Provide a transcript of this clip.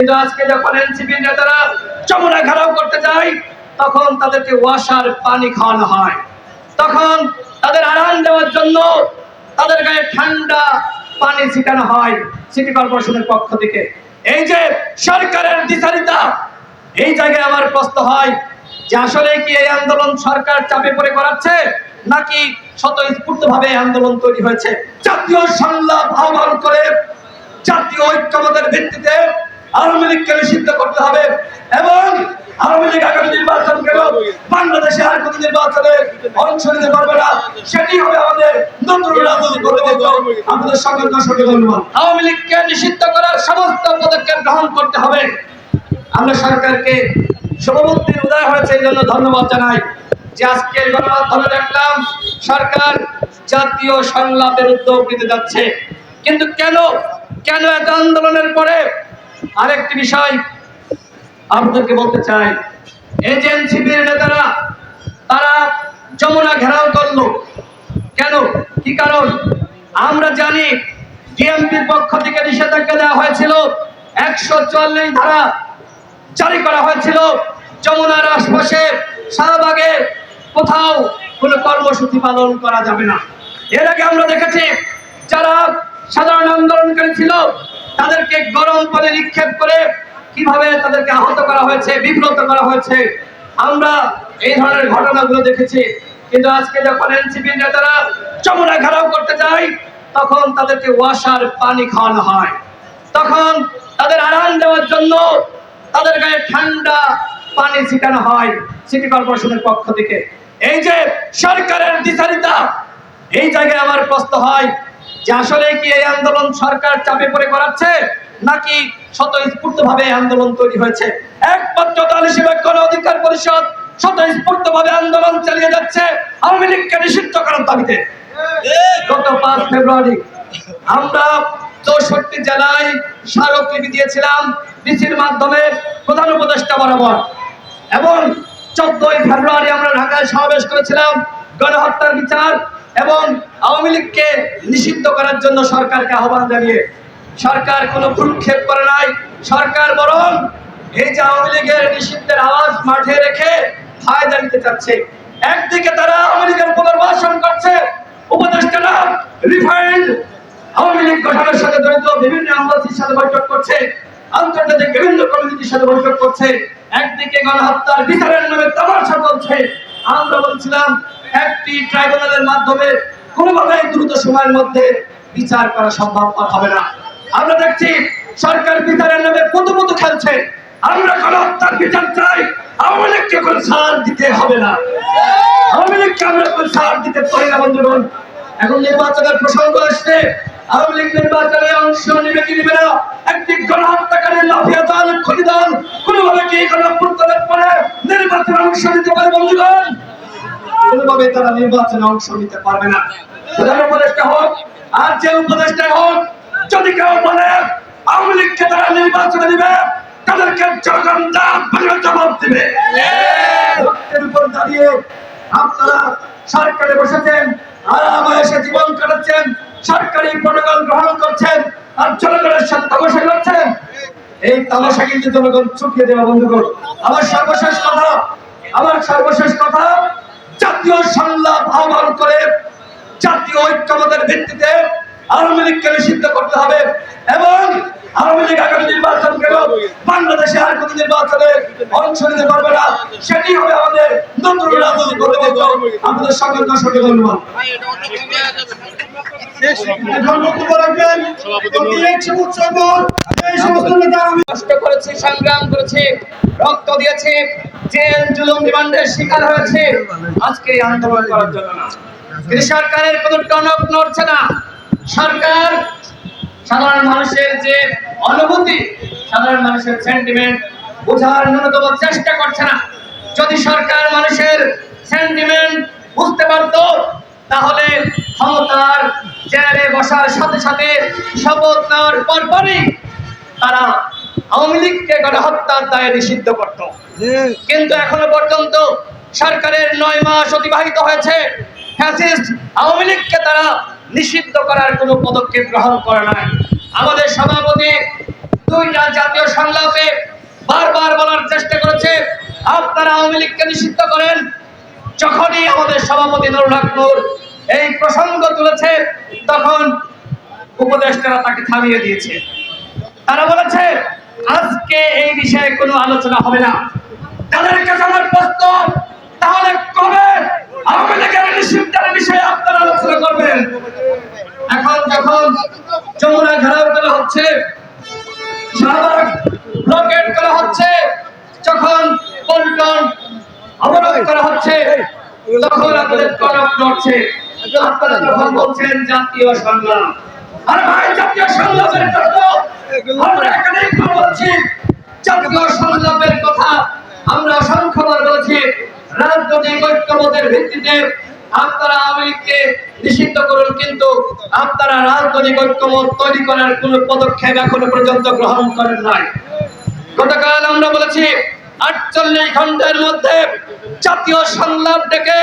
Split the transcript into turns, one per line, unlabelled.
কিন্তু আজকে যখন এনসিপি নেতারা যমুনা ঘেরাও করতে যায় তখন তাদেরকে ওয়াসার পানি খাওয়ানো হয়, তখন তাদের আরাম দেওয়ার জন্য তাদের গায়ে ঠান্ডা পানি ছিটানো হয় সিটি কর্পোরেশনের পক্ষ থেকে। এই যে সরকারের দ্বিচারিতা, এই জায়গায় আমার প্রশ্ন হয় যে আসলে কি এই আন্দোলন সরকার চাপে পড়ে করাচ্ছে নাকি স্বতঃস্ফূর্তভাবে আন্দোলন তৈরি হয়েছে? জাতীয় সংলাপ আহ্বান করে জাতীয় ঐক্যমতের ভিত্তিতে আওয়ামী লীগকে নিষিদ্ধ করতে হবে এবং আওয়ামী লীগ আগামী নির্বাচন কেন বাংলাদেশে আর কোন নির্বাচনে অংশ নিতে পারবে না, সেটি হবে আমাদের নতুন রাজনৈতিক ঐক্য। আমাদের সকলকে অসংখ্য ধন্যবাদ। আওয়ামী লীগকে নিষিদ্ধ করার সমস্ত পদক্ষেপ গ্রহণ করতে হবে। আমরা সরকারকে শুভবুদ্ধির উদয় হয়েছে এই জন্য ধন্যবাদ জানাই যে আজকের গণমাধ্যমে দেখলাম সরকার জাতীয় সংলাপের উদ্যোগ নিতে যাচ্ছে। কিন্তু কেন এত আন্দোলনের পরে আরেকটি বিষয় আপনাদেরকে বলতে চাই, এই যে এনসিপির নেতারা তারা যমুনা ঘেরাও করলো কেন, কি কারণ? আমরা জানি ডিএমপির পক্ষ থেকে নিষেধাজ্ঞা দেওয়া হয়েছিল, 144 ধারা জারি করা হয়েছিল, যমুনার আশপাশে শাহবাগে কোথাও কোনো কর্মসূচি পালন করা যাবে না। এর আগে আমরা দেখেছি যারা সাধারণ আন্দোলনকারী ছিল তাদেরকে গরম পানি নিক্ষেপ করে কিভাবে তাদেরকে আহত করা হয়েছে, বিব্রত করা হয়েছে। আমরা এই ধরনের ঘটনাগুলো দেখেছি। কিন্তু আজকে যখন এনসিপি নেতারা যমুনা ঘেরাও করতে যায় তখন তাদেরকে ওয়াসার পানি খাওয়ানো হয়, তখন তাদের আরাম দেওয়ার জন্য তাদের গায়ে ঠান্ডা পানি ছিটানো হয় সিটি কর্পোরেশনের পক্ষ থেকে। এই যে সরকারের দ্বিচারিতা, এই জায়গায় আমার প্রশ্ন হয় যে আসলে কি এই আন্দোলন সরকার চাপে পড়ে করাচ্ছে নাকি স্বতঃস্ফূর্তভাবে আন্দোলন তৈরি হয়েছে? একমাত্র দল হিসেবে গণ অধিকার পরিষদ স্বতঃস্ফূর্তভাবে আন্দোলন চালিয়ে যাচ্ছে আওয়ামী লীগকে নিষিদ্ধ করার দাবিতে। গত 5 ফেব্রুয়ারি আমরা 64 জেলায় স্মারকলিপি দিয়েছিলাম ডিসির মাধ্যমে প্রধান উপদেষ্টা বরাবর, এবং 14 ফেব্রুয়ারি আমরা ঢাকায় সমাবেশ করেছিলাম গণহত্যার বিচার এবং আওয়ামী লীগকে নিষিদ্ধ করার জন্য সরকারকে আহ্বান জানিয়ে। সরকার কোনো ভ্রুক্ষেপ করে নাই, সরকার বরং এই যে আওয়ামী লীগের নিষিদ্ধের আওয়াজ মাঠে রেখে ফায়দা নিতে চাচ্ছে। একদিকে তারা আওয়ামী লীগের পুনর্বাসন করছে, উপদেষ্টারা রিফাইন্ড আওয়ামী লীগ গঠনের সাথে জড়িত বিভিন্ন আমলাদের সাথে বৈঠক করছে, আন্তর্জাতিক বিভিন্ন কমিটির সাথে বৈঠক করছে, একদিকে গণহত্যার বিচারের নামে তামাশা চলছে। আমরা বলছিলাম একটি ট্রাইব্যুনালের মাধ্যমে কোনোভাবেই দ্রুত সময়ের মধ্যে বিচার করা সম্ভব হবে না। আমরা দেখছি সরকার বিচারের নামে পুতুপুতু খেলছে। আমরা গণহত্যার বিচার চাই, আওয়ামী লীগকে কোনো ছাড় দিতে হবে না, আওয়ামী লীগকে আমরা কোনো ছাড় দিতে পারি না। বন্ধুগণ, এখন নির্বাচনের প্রসঙ্গ আসছে, আওয়ামী লীগ নির্বাচনে অংশ নেবে কি নেবে না, একটি গণহত্যাকারী লাফিয়া দল খনি দল কোনোভাবে কি গণঅভ্যুত্থানের পরে নির্বাচনে অংশ নিতে পারে? বন্ধুগণ, কোনোভাবে তারা নির্বাচনে অংশ নিতে পারবে না। প্রধান উপদেষ্টা হোক আর যে উপদেষ্টা হোক, যদি কেউ বলে আওয়ামী লীগকে তারা নির্বাচনে দিবে, তাদেরকে জনগণ জবাব দিবে। রক্তের উপর দাঁড়িয়ে আপনারা সরকারে বসেছেন, আরামে জীবন কাটাচ্ছেন, সরকারি প্রোটোকল গ্রহণ করছেন আর জনগণের সাথে তামাশা করছেন। এই তামাশা কিন্তু জনগণ চুকিয়ে দেওয়া। বন্ধুগণ, আমার সর্বশেষ কথা জাতীয় সংলাপ আহ্বান করে জাতীয় ঐক্যমতের ভিত্তিতে আওয়ামী লীগকে নিষিদ্ধ করতে হবে এবং আওয়ামী লীগ আগামী নির্বাচন কেন বাংলাদেশে আর কোন নির্বাচনে অংশ নিতে পারবে না, সেটি হবে আমাদের নতুন রাজনৈতিক ঐক্য। আমাদের সকলকে অসংখ্য ধন্যবাদ। কষ্ট করেছি, সংগ্রাম করেছি, রক্ত দিয়েছি, জেল জুলুম রিমান্ডের শিকার হয়েছে আজকে আন্দোলন করার জন্য না। কিন্তু সরকারের কোনো টনক নড়ছে না। সরকার সাধারণ মানুষের যে অনুভূতি, সাধারণ মানুষের সেন্টিমেন্ট বোঝার ন্যূনতম চেষ্টা করছে না। যদি সরকার মানুষের সেন্টিমেন্ট বুঝতে পারত তাহলে ক্ষমতার চেয়ারে বসার সাথে সাথে শপথ নেওয়ার পরপরই তারা আওয়ামী লীগকে গণহত্যার দায়ে নিষিদ্ধ করত। কিন্তু এখনো পর্যন্ত সরকারের 9 মাস অতিবাহিত হয়েছে, ফ্যাসিস্ট আওয়ামী লীগকে তারা নিষিদ্ধ করার কোনো পদক্ষেপ গ্রহণ করে নাই। আমাদের সভাপতি দুইটা জাতীয় সংলাপে বারবার বলার চেষ্টা করেছে আপনারা আওয়ামী লীগকে নিষিদ্ধ করেন। যখনই আমাদের সভাপতি নুরুল হক নূর এই প্রসঙ্গ তুলেছে তখন উপদেষ্টারা তাকে থামিয়ে দিয়েছে। তারা বলেছে আজকে এই বিষয়ে কোনো আলোচনা হবে না। তাদের কাছে আমার প্রশ্ন, তাহলে কবে আওয়ামী লীগের নিষিদ্ধের বিষয়ে আপনারা আলোচনা করবেন? এখন যখন যমুনা ঘেরাও করা হচ্ছে, শাহবাগ ব্লকেট করা হচ্ছে, যখন পল্টন অবরোধ করা হচ্ছে, তখন আপনাদের টনক নড়ছে। আপনারা তখন বলছেন জাতীয় সংগ্রাম। আরে ভাই, জাতীয় সংগ্রামের কথা আমরা একাধিক বলছি, জাতীয় সংগ্রামের কথা আমরা অসংখ্যবার বলেছি। রাজনৈতিক ঐক্যমতের ভিত্তিতে আপনারা আওয়ামী লীগকে নিষিদ্ধ করুন, কিন্তু আপনারা রাজনৈতিক ঐক্যমত তৈরি করার কোন পদক্ষেপ এখনো পর্যন্ত গ্রহণ করেন নাই। গতকাল আমরা বলেছি 48 ঘন্টার মধ্যে জাতীয় সংলাপ ডেকে